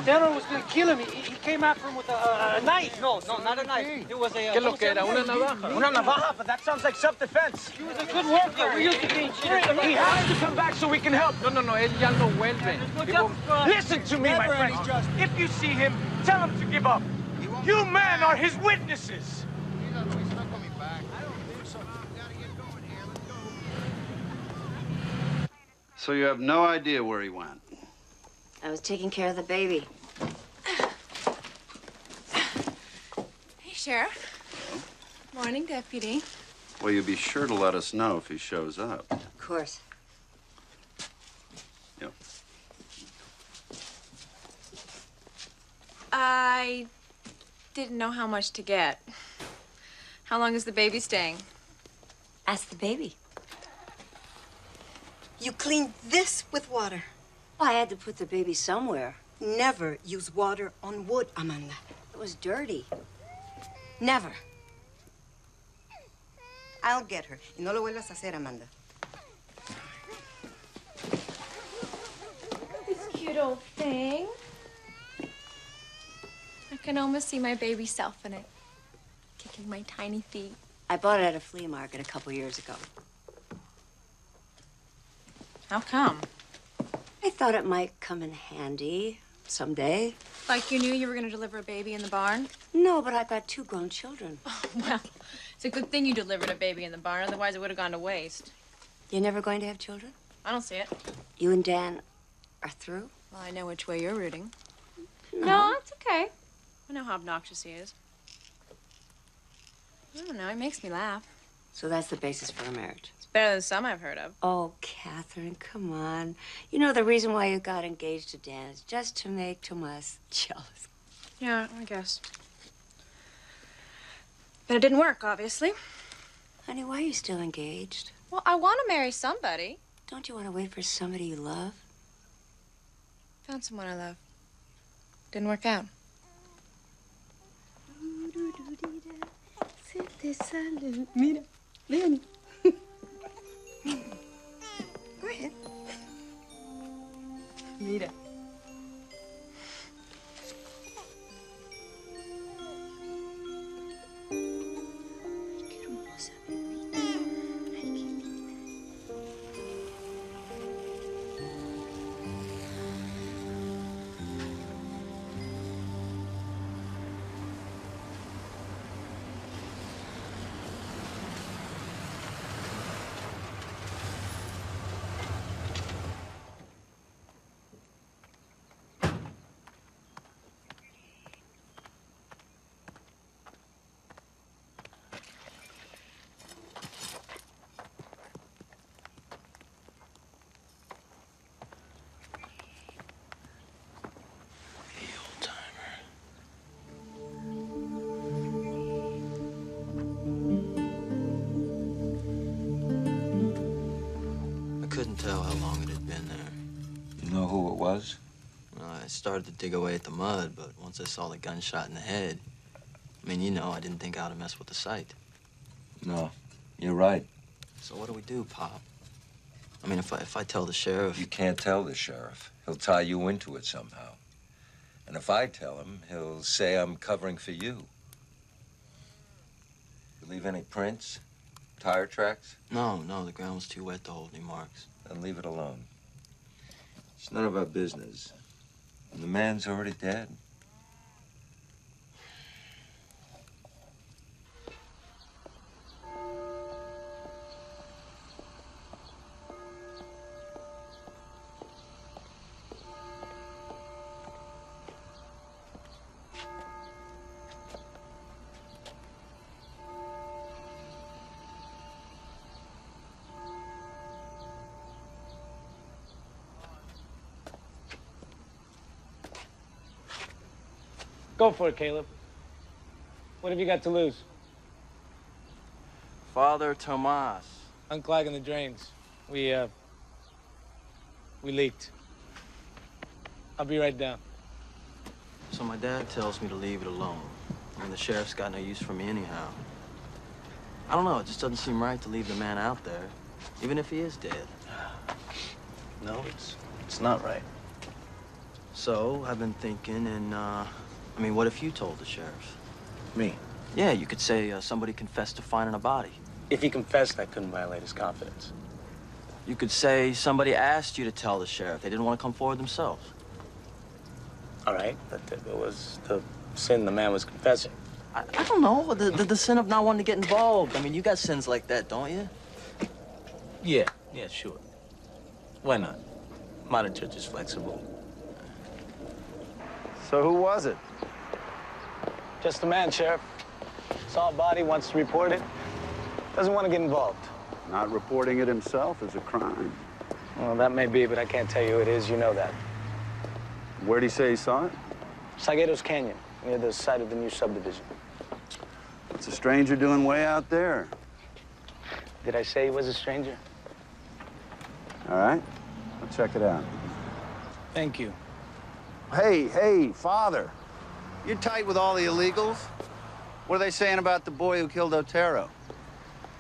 General was going to kill him. He came after him with a knife. No, not a knife. It was a... ¿Qué es lo que era? Una navaja. Una navaja? But that sounds like self-defense. He was a good worker. We used to be in training. He has to come back so we can help. No, él ya no vuelve. Listen to me, my friend. If you see him, tell him to give up. You men are his witnesses. So you have no idea where he went? I was taking care of the baby. Hey, Sheriff. Hello? Morning, Deputy. Well, you'll be sure to let us know if he shows up. Of course. Yep. I didn't know how much to get. How long is the baby staying? Ask the baby. You cleaned this with water. Well, I had to put the baby somewhere. Never use water on wood, Amanda. It was dirty. Never. I'll get her. Y no lo vuelvas a hacer, Amanda. This cute old thing. I can almost see my baby self in it, kicking my tiny feet. I bought it at a flea market a couple years ago. How come? I thought it might come in handy someday. Like you knew you were going to deliver a baby in the barn? No, but I've got 2 grown children. Oh, well, it's a good thing you delivered a baby in the barn, otherwise it would have gone to waste. You're never going to have children? I don't see it. You and Dan are through? Well, I know which way you're rooting. No. No, it's okay. I know how obnoxious he is. I don't know, he makes me laugh. So that's the basis for a marriage. It's better than some I've heard of. Oh, Catherine, come on. You know the reason why you got engaged to Dan is just to make Tomas jealous. Yeah, I guess. But it didn't work, obviously. Honey, why are you still engaged? Well, I want to marry somebody. Don't you want to wait for somebody you love? Found someone I love. Didn't work out. Mira, ven. Go ahead. Mira. Qué hermosa bebita. Ay, qué linda. Couldn't tell how long it had been there. You know who it was? Well, I started to dig away at the mud, but once I saw the gunshot in the head, I mean, you know, I didn't think how to mess with the site. No, you're right. So what do we do, Pop? I mean, if I tell the sheriff... You can't tell the sheriff. He'll tie you into it somehow. And if I tell him, he'll say I'm covering for you. You leave any prints? Tire tracks? No, the ground was too wet to hold any marks. Then leave it alone. It's none of our business. And the man's already dead. Go for it, Caleb. What have you got to lose? Father Tomas. Unclogging the drains. We leaked. I'll be right down. So my dad tells me to leave it alone. I mean, the sheriff's got no use for me anyhow. I don't know, it just doesn't seem right to leave the man out there, even if he is dead. No, it's not right. So, I've been thinking, and, I mean, what if you told the sheriff? Me? Yeah, you could say somebody confessed to finding a body. If he confessed, that couldn't violate his confidence. You could say somebody asked you to tell the sheriff. They didn't want to come forward themselves. All right, but it was the sin the man was confessing. I don't know, the sin of not wanting to get involved. I mean, you got sins like that, don't you? Yeah, sure. Why not? Modern church is flexible. So who was it? Just a man, Sheriff. Saw a body, wants to report it. Doesn't want to get involved. Not reporting it himself is a crime. Well, that may be, but I can't tell you who it is. You know that. Where'd he say he saw it? Salgueros Canyon, near the site of the new subdivision. What's a stranger doing way out there? Did I say he was a stranger? All right, I'll check it out. Thank you. Hey, Father. You're tight with all the illegals? What are they saying about the boy who killed Otero?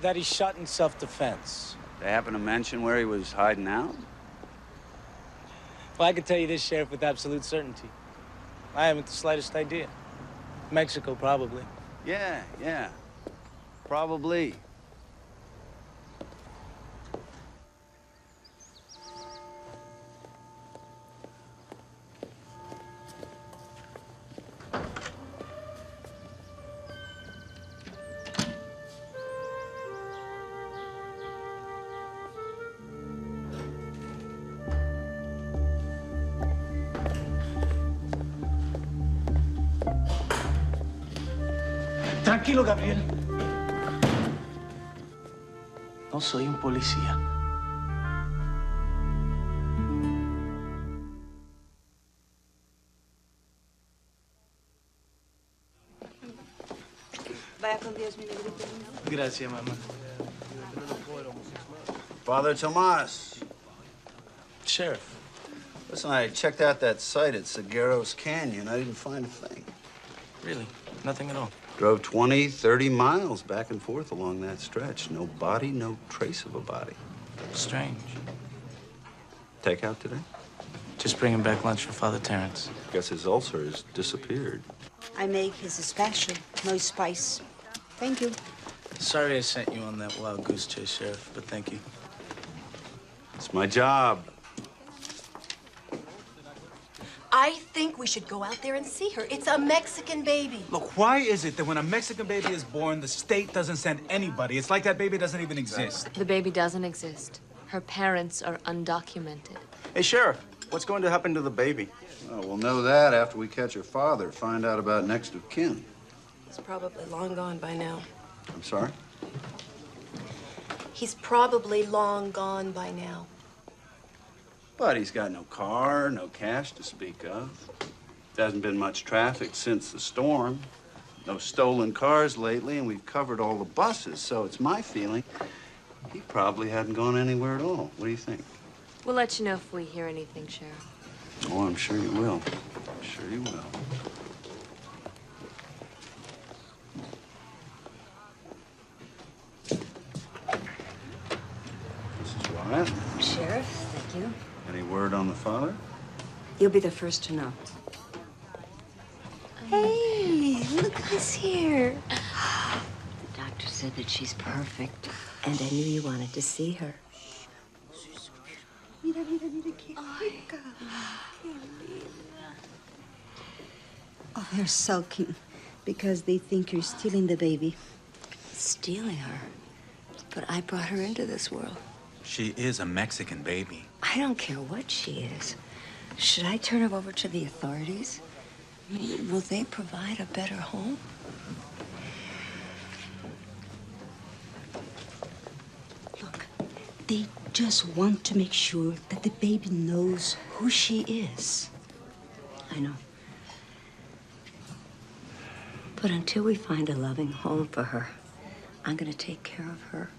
That he shot in self-defense. They happen to mention where he was hiding out? Well, I can tell you this, Sheriff, with absolute certainty. I haven't the slightest idea. Mexico, probably. Yeah. Probably. Tranquilo, Gabriel. No soy un policía. Vaya con Dios, mi negrito. Gracias, mamá. Father Tomas. Sheriff. Listen, I checked out that site at Salgueros Canyon. I didn't find a thing. Really? Nothing at all? Drove 20, 30 miles back and forth along that stretch. No body, no trace of a body. Strange. Takeout today? Just bringing back lunch for Father Terrence. Guess his ulcer has disappeared. I make his special, no spice. Thank you. Sorry I sent you on that wild goose chase, Sheriff, but thank you. It's my job. I think we should go out there and see her. It's a Mexican baby. Look, why is it that when a Mexican baby is born, the state doesn't send anybody? It's like that baby doesn't even exist. The baby doesn't exist. Her parents are undocumented. Hey, Sheriff, what's going to happen to the baby? Oh, we'll know that after we catch her father, find out about next of kin. He's probably long gone by now. I'm sorry? He's probably long gone by now. But he's got no car, no cash to speak of. There hasn't been much traffic since the storm. No stolen cars lately, and we've covered all the buses, so it's my feeling he probably hadn't gone anywhere at all. What do you think? We'll let you know if we hear anything, Sheriff. Oh, I'm sure you will. I'm sure you will. Mrs. Wyatt, Sheriff, thank you. any word on the father? You'll be the first to know. Hey, look who's here. The doctor said that she's perfect, and I knew you wanted to see her. Mira, qué rica. Oh, they're sulking because they think you're stealing the baby. Stealing her? But I brought her into this world. She is a Mexican baby. I don't care what she is. Should I turn her over to the authorities? I mean, will they provide a better home? Look, they just want to make sure that the baby knows who she is. I know. But until we find a loving home for her, I'm gonna take care of her.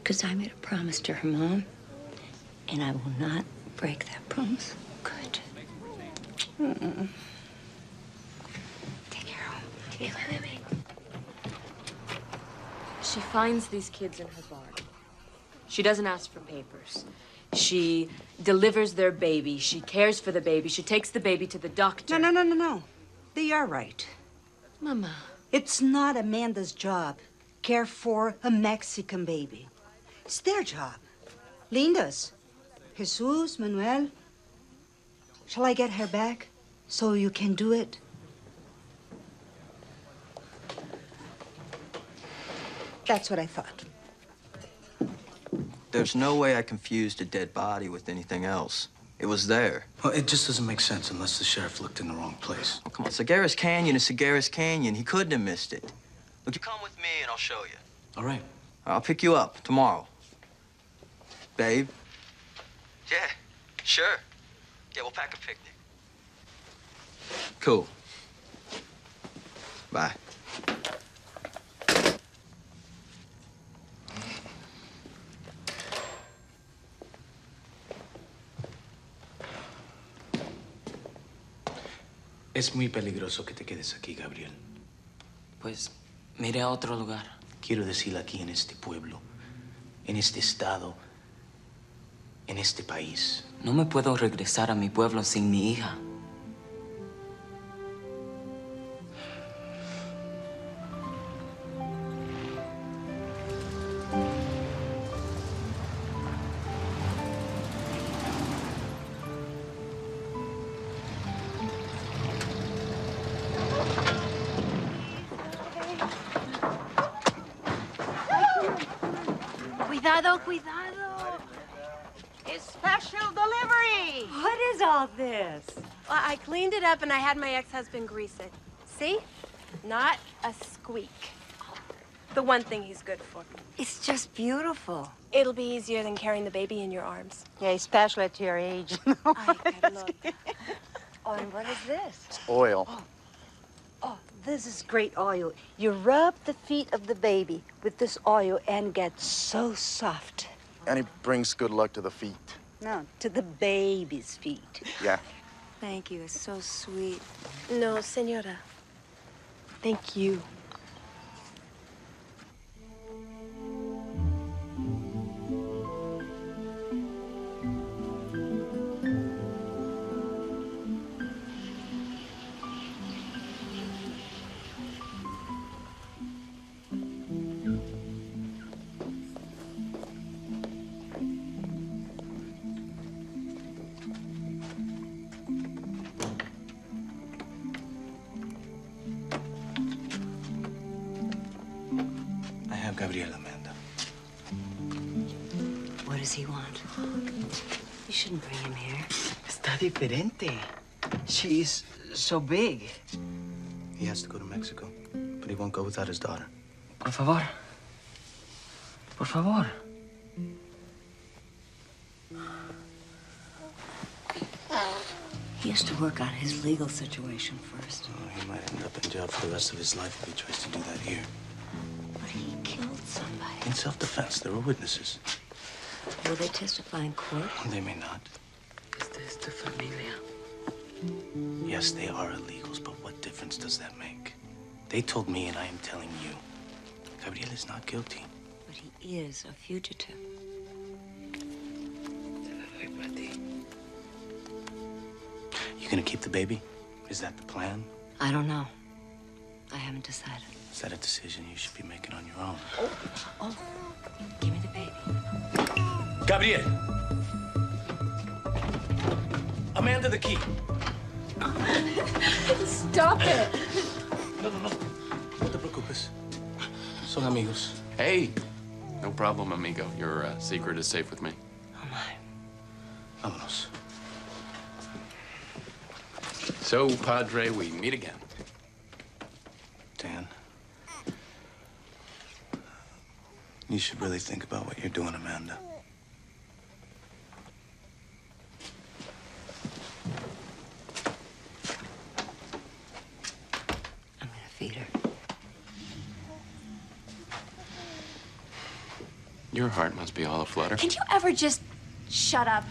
Because I made a promise to her mom, and I will not break that promise. Good. Take her home. Take her, baby. She finds these kids in her barn. She doesn't ask for papers. She delivers their baby. She cares for the baby. She takes the baby to the doctor. No. They are right. Mama. It's not Amanda's job. Care for a Mexican baby. It's their job. Linda's. Jesus, Manuel. Shall I get her back so you can do it? That's what I thought. There's no way I confused a dead body with anything else. It was there. Well, it just doesn't make sense unless the sheriff looked in the wrong place. Oh, come on, Sagaris Canyon is Sagaris Canyon. He couldn't have missed it. Look, you come with me and I'll show you. All right. I'll pick you up tomorrow. Babe? Yeah, sure. Yeah, we'll pack a picnic. Cool. Bye. Es muy peligroso que te quedes aquí, Gabriel. Pues me iré a otro lugar. Quiero decir aquí en este pueblo, en este estado, en este país. No me puedo regresar a mi pueblo sin mi hija. Cuidado, cuidado. It's special delivery. What is all this? Well, I cleaned it up and I had my ex-husband grease it. See? Not a squeak. The one thing he's good for. It's just beautiful. It'll be easier than carrying the baby in your arms. Yeah, especially at your age. Oh, and what is this? It's oil. Oh, this is great oil. You rub the feet of the baby with this oil and get so soft. And it brings good luck to the feet. No, to the baby's feet. Yeah. Thank you. It's so sweet. No, senora. Thank you. Gabriel, Amanda. What does he want? You shouldn't bring him here. Está diferente. She's so big. He has to go to Mexico, but he won't go without his daughter. Por favor. Por favor. He has to work out his legal situation first. Oh, he might end up in jail for the rest of his life if he tries to do that here. But he killed somebody. In self-defense, there were witnesses. Will they testify in court? They may not. Esta es tu familia. Yes, they are illegals, but what difference does that make? They told me, and I am telling you, Gabriel is not guilty. But he is a fugitive. You gonna keep the baby? Is that the plan? I don't know. I haven't decided. Is that a decision you should be making on your own? Oh, give me the baby. Gabriel! Amanda, the key. Stop it. No. No te preocupes. Son amigos. Hey, no problem, amigo. Your secret is safe with me. Oh, my. Vámonos. So, Padre, we meet again. Dan, you should really think about what you're doing, Amanda. I'm gonna feed her. Your heart must be all aflutter. Can you ever just shut up?